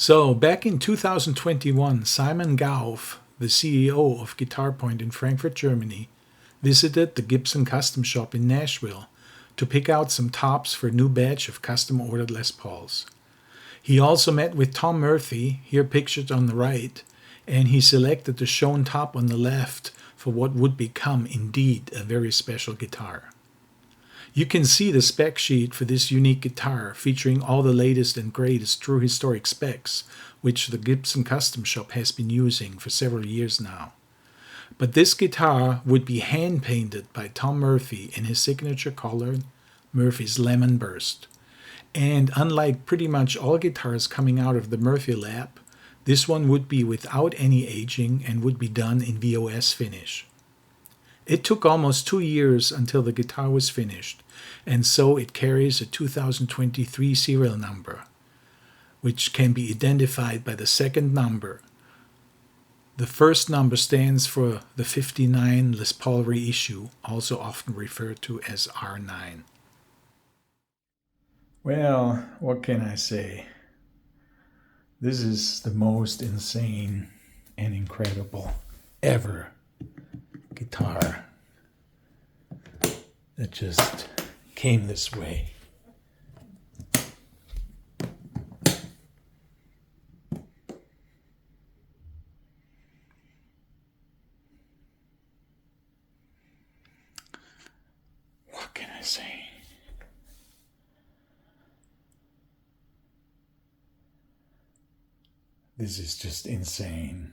So, back in 2021, Simon Gauff, the CEO of Guitar Point in Frankfurt, Germany, visited the Gibson Custom Shop in Nashville to pick out some tops for a new batch of custom ordered Les Pauls. He also met with Tom Murphy, here pictured on the right, and he selected the shown top on the left for what would become indeed a very special guitar. You can see the spec sheet for this unique guitar featuring all the latest and greatest true historic specs, which the Gibson Custom Shop has been using for several years now. But this guitar would be hand-painted by Tom Murphy in his signature color, Murphy's Lemon Burst. And unlike pretty much all guitars coming out of the Murphy lab, this one would be without any aging and would be done in VOS finish. It took almost 2 years until the guitar was finished, and so it carries a 2023 serial number, which can be identified by the second number. The first number stands for the 59 Les Paul reissue, also often referred to as R9. Well, what can I say? This is the most insane and incredible ever guitar that just came this way. What can I say? This is just insane.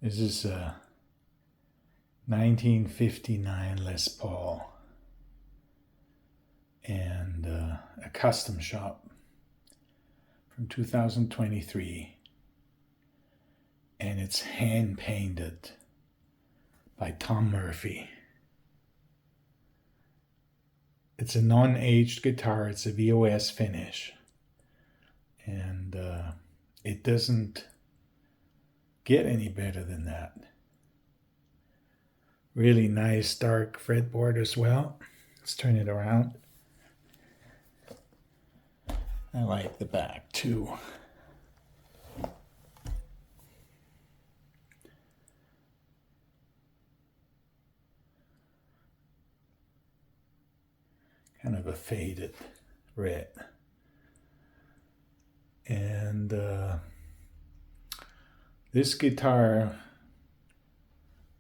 This is a 1959 Les Paul and a custom shop from 2023, and it's hand painted by Tom Murphy. It's a non-aged guitar. It's a VOS finish, and it doesn't get any better than that. Really nice dark fretboard as well. Let's turn it around. I like the back too. Kind of a faded red. And this guitar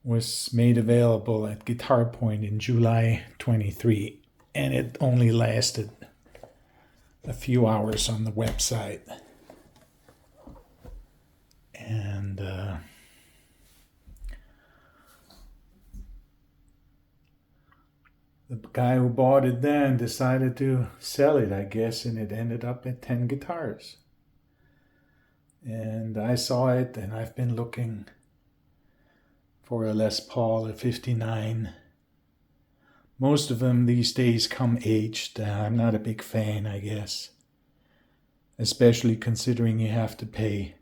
was made available at Guitar Point in July 23, and it only lasted a few hours on the website. And the guy who bought it then decided to sell it, I guess, and it ended up at 10 guitars. And I saw it, and I've been looking for a Les Paul, a 59. Most of them these days come aged. I'm not a big fan, I guess. Especially considering you have to pay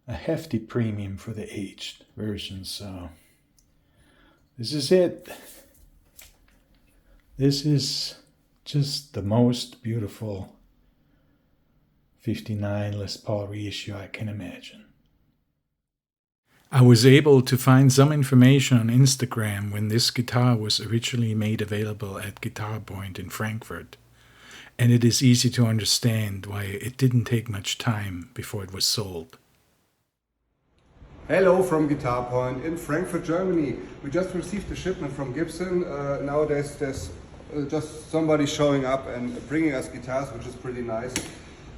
a hefty premium for the aged version. So this is it. This is just the most beautiful 59 Les Paul reissue I can imagine. I was able to find some information on Instagram when this guitar was originally made available at Guitar Point in Frankfurt, and it is easy to understand why it didn't take much time before it was sold. Hello from Guitar Point in Frankfurt, Germany. We just received a shipment from Gibson. Nowadays there's just somebody showing up and bringing us guitars, which is pretty nice.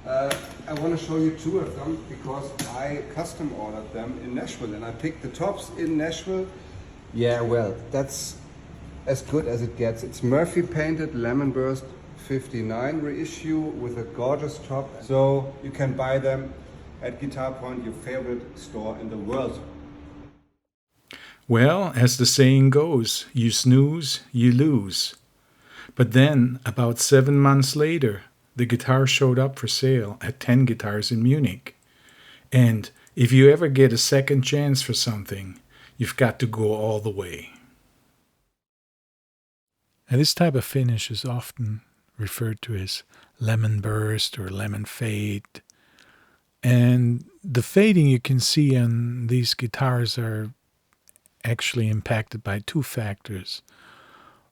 I want to show you two of them because I custom ordered them in Nashville, and I picked the tops in Nashville. Yeah, well, that's as good as it gets. It's Murphy painted Lemon Burst 59 reissue with a gorgeous top. So you can buy them at Guitar Point, your favorite store in the world. Well, as the saying goes, you snooze, you lose. But then, about 7 months later, the guitar showed up for sale at 10 Guitars in Munich. And if you ever get a second chance for something, you've got to go all the way. And this type of finish is often referred to as lemon burst or lemon fade. And the fading you can see on these guitars are actually impacted by two factors.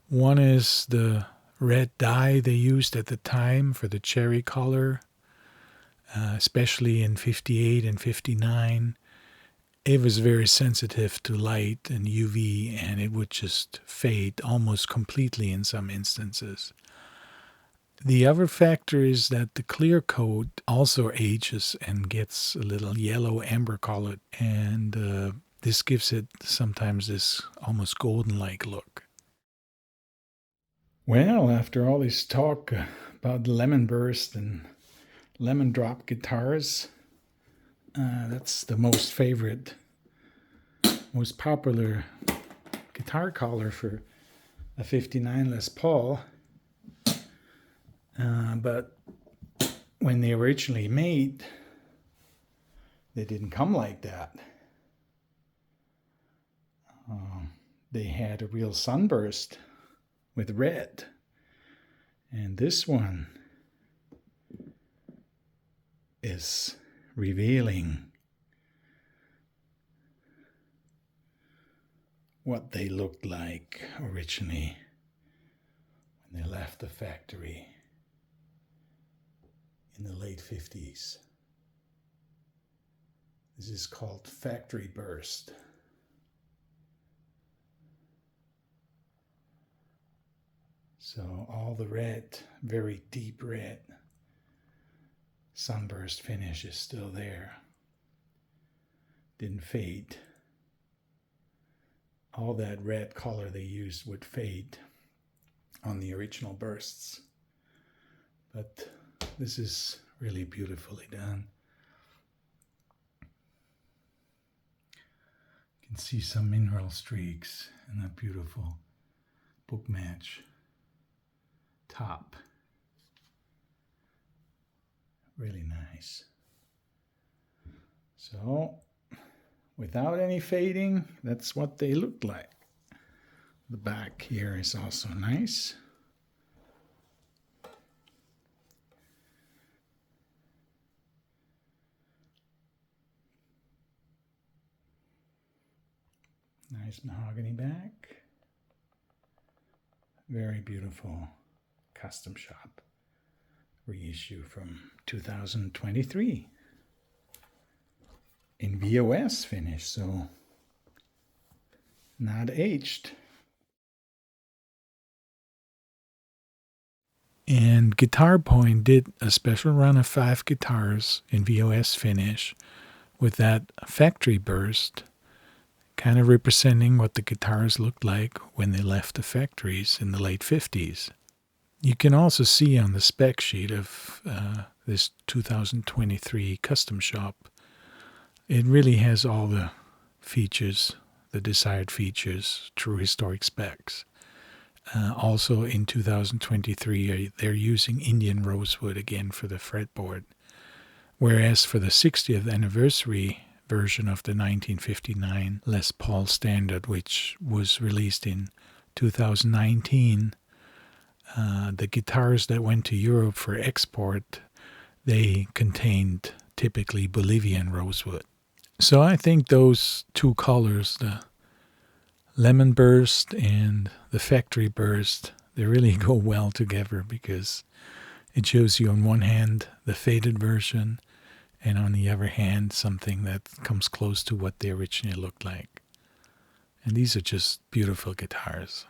One is the red dye they used at the time for the cherry color, especially in 58 and 59. It was very sensitive to light and UV, and it would just fade almost completely in some instances. The other factor is that the clear coat also ages and gets a little yellow amber colored, and this gives it sometimes this almost golden-like look. Well, after all this talk about lemon burst and lemon drop guitars, that's the most popular guitar color for a 59 Les Paul. But when they originally made, they didn't come like that. They had a real sunburst with red. And this one is revealing what they looked like originally when they left the factory in the late 50s. This is called factory burst. So all the red, very deep red, sunburst finish is still there. Didn't fade. All that red color they used would fade on the original bursts. But this is really beautifully done. You can see some mineral streaks in that beautiful book match top. Really nice. So, without any fading, that's what they look like. The back here is also nice. Nice mahogany back. Very beautiful Custom Shop reissue from 2023 in VOS finish, so not aged. And Guitar Point did a special run of 5 guitars in VOS finish with that factory burst, kind of representing what the guitars looked like when they left the factories in the late 50s. You can also see on the spec sheet of this 2023 Custom Shop, it really has all the features, the desired features, true historic specs. Also in 2023, they're using Indian rosewood again for the fretboard, whereas for the 60th anniversary version of the 1959 Les Paul Standard, which was released in 2019, the guitars that went to Europe for export, they contained typically Bolivian rosewood. So I think those two colors, the lemon burst and the factory burst, they really go well together because it shows you on one hand the faded version and on the other hand something that comes close to what they originally looked like. And these are just beautiful guitars.